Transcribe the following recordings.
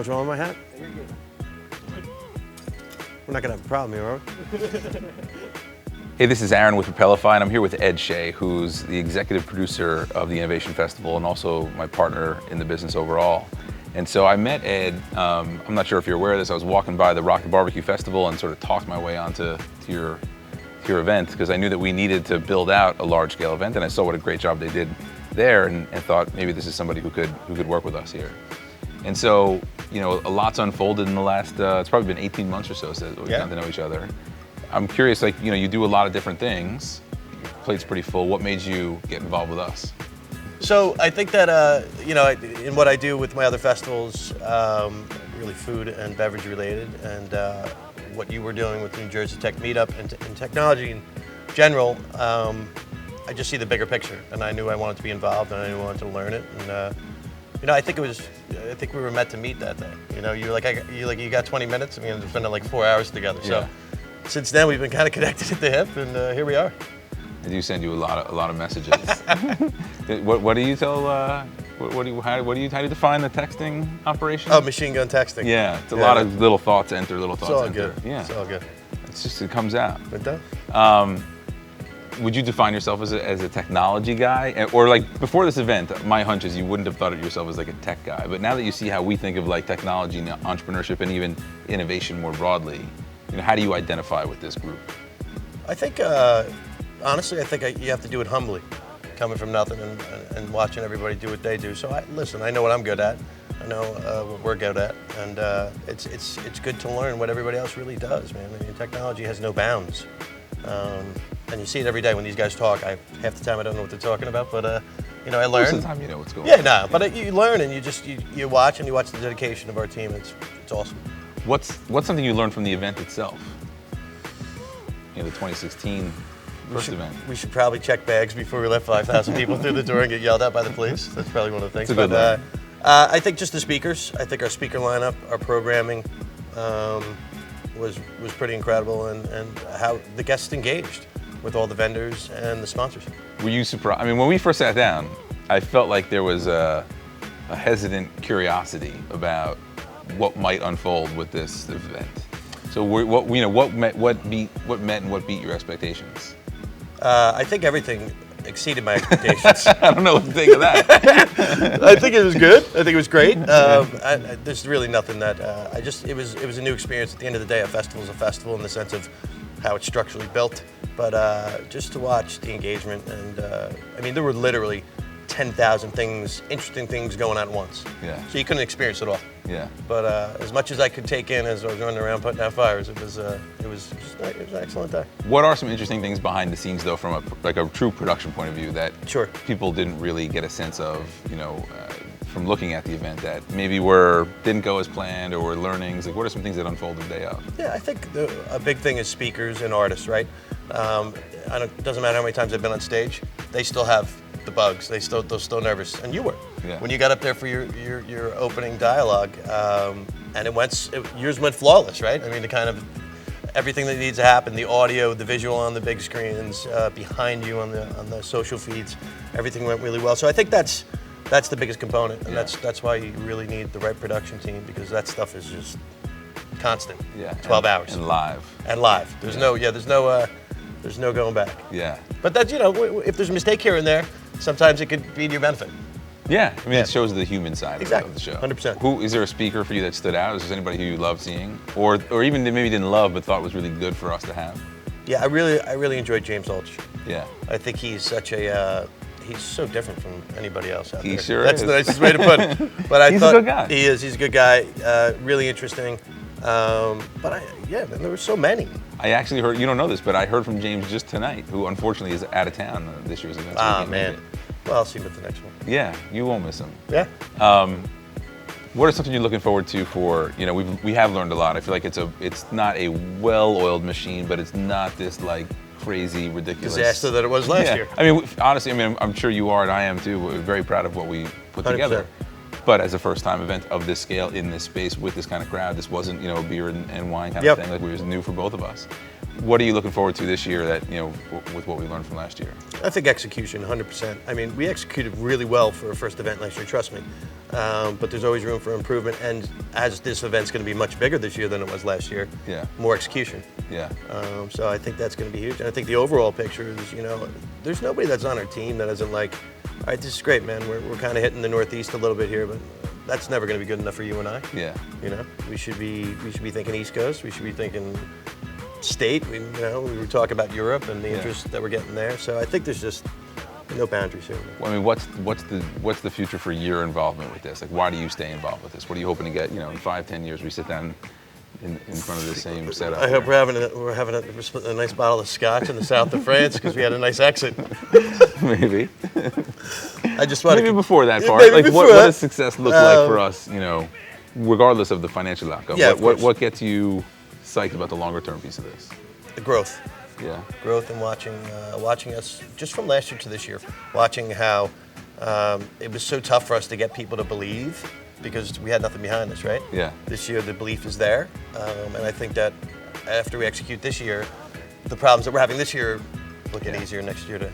What's wrong with my hat? You're good. We're not gonna have a problem here, are we? Hey, this is Aaron with Propelify, and I'm here with Ed Shea, who's the executive producer of the Innovation Festival and also my partner in the business overall. And so I met Ed, I'm not sure if you're aware of this, I was walking by the Rock the Barbecue Festival and sort of talked my way onto your event because I knew that we needed to build out a large-scale event, and I saw what a great job they did there and thought maybe this is somebody who could work with us here. And so, you know, a lot's unfolded in the last, it's probably been 18 months or so since we've gotten to know each other. I'm curious, like, you know, you do a lot of different things. Your plate's pretty full. What made you get involved with us? So I think that, you know, in what I do with my other festivals, really food and beverage related, and what you were doing with the New Jersey Tech Meetup and technology in general, I just see the bigger picture, and I knew I wanted to be involved, and I knew I wanted to learn it, and you know, I think we were meant to meet that day. You know, you got 20 minutes. I mean, we're spending like 4 hours together. Yeah. So since then, we've been kind of connected at the hip, and here we are. I do send you a lot of messages. What do you tell? How do you define the texting operation? Oh, machine gun texting. Yeah, it's a lot of little thoughts enter, little thoughts enter. Good. Yeah, it's all good. It's just, it comes out. It does. Would you define yourself as a technology guy? Or like before this event, my hunch is you wouldn't have thought of yourself as like a tech guy. But now that you see how we think of like technology and entrepreneurship and even innovation more broadly, you know, how do you identify with this group? I think, honestly, you have to do it humbly, coming from nothing and watching everybody do what they do. So listen, I know what I'm good at. I know what we're good at, and it's good to learn what everybody else really does, man. I mean, technology has no bounds. And you see it every day when these guys talk. Half the time I don't know what they're talking about, but you know, I learn. Most of the time you know what's going on. Yeah, no, but you learn and you watch and you watch the dedication of our team. It's awesome. What's something you learned from the event itself? You know, the 2016 first event. We should probably check bags before we let 5,000 people through the door and get yelled at by the police. That's probably one of the things. That's a good learn. I think just the speakers. I think our speaker lineup, our programming, was pretty incredible, and how the guests engaged with all the vendors and the sponsors. Were you surprised? I mean, when we first sat down, I felt like there was a hesitant curiosity about what might unfold with this event. So, what met and what beat your expectations? I think everything exceeded my expectations. I don't know what to think of that. I think it was good. I think it was great. There's really nothing that it was a new experience. At the end of the day, a festival is a festival in the sense of how it's structurally built. But just to watch the engagement, and I mean, there were literally 10,000 interesting things going on at once. Yeah. So you couldn't experience it all. Yeah. But as much as I could take in as I was running around putting out fires, it was an excellent day. What are some interesting things behind the scenes, though, from a true production point of view that people didn't really get a sense of, you know, from looking at the event that maybe didn't go as planned or were learnings? Like, what are some things that unfolded the day of? Yeah, I think a big thing is speakers and artists, right? It doesn't matter how many times I've been on stage, they still have the bugs. They're still nervous, and you were. Yeah. When you got up there for your opening dialogue, and yours went flawless, right? I mean, the kind of everything that needs to happen, the audio, the visual on the big screens, behind you on the social feeds, everything went really well. So I think that's the biggest component, and that's why you really need the right production team, because that stuff is just constant. Yeah. 12 hours. And live. There's no going back. Yeah. But that's, you know, if there's a mistake here and there, sometimes it could be to your benefit. Yeah, I mean, it shows the human side of the show. 100%. Is there a speaker for you that stood out? Is there anybody who you loved seeing, or even maybe didn't love but thought was really good for us to have? Yeah, I really enjoyed James Ulch. Yeah. I think he's he's so different from anybody else out there. He sure That's is. the nicest way to put it. But He's a good guy. He is. He's a good guy. Really interesting. But there were so many. I actually heard, you don't know this, but I heard from James just tonight, who unfortunately is out of town this year's event. So man. Well, I'll see him at the next one. Yeah, you won't miss him. Yeah. What are something you're looking forward to for, you know, we have learned a lot. I feel like it's not a well-oiled machine, but it's not this like crazy, ridiculous disaster that it was last year. I mean, honestly, I'm sure you are and I am too. We're very proud of what we put 100%. together. But as a first-time event of this scale, in this space, with this kind of crowd, this wasn't, you know, a beer and wine kind of thing. Like, it was new for both of us. What are you looking forward to this year that, with what we learned from last year? I think execution, 100%. I mean, we executed really well for our first event last year, trust me. But there's always room for improvement. And as this event's going to be much bigger this year than it was last year, more execution. Yeah. So I think that's going to be huge. And I think the overall picture is, there's nobody that's on our team that isn't like, all right, this is great, man. We're kind of hitting the Northeast a little bit here, but that's never going to be good enough for you and I. Yeah. We should be thinking East Coast. We should be thinking state. We were talking about Europe and the interest that we're getting there. So I think there's just no boundaries here. Well, I mean, what's the future for your involvement with this? Like, why do you stay involved with this? What are you hoping to get? In 5-10 years, we sit down in front of the same setup. I hope we're having a nice bottle of scotch in the south of France because we had a nice exit. Maybe. I just want maybe before that part. Maybe like, before what does success look like for us? Regardless of the financial outcome. Yeah, what gets you psyched about the longer term piece of this? The growth. Yeah. Growth and watching us just from last year to this year, watching how it was so tough for us to get people to believe because we had nothing behind us, right? Yeah. This year the belief is there, and I think that after we execute this year, the problems that we're having this year will get easier next year to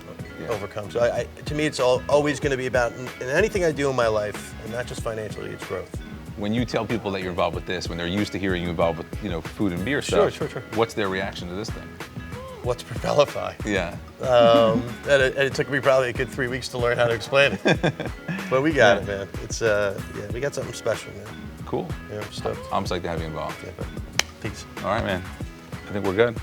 overcome. So to me, it's always going to be about, in anything I do in my life, and not just financially, it's growth. When you tell people that you're involved with this, when they're used to hearing you involved with food and beer stuff, sure. What's their reaction to this thing? What's Propelify? Yeah. And it took me probably a good 3 weeks to learn how to explain it. But we got it, man. It's we got something special, man. Cool. Yeah, I'm stoked. I'm psyched to have you involved. Yeah, but peace. All right, man. I think we're good.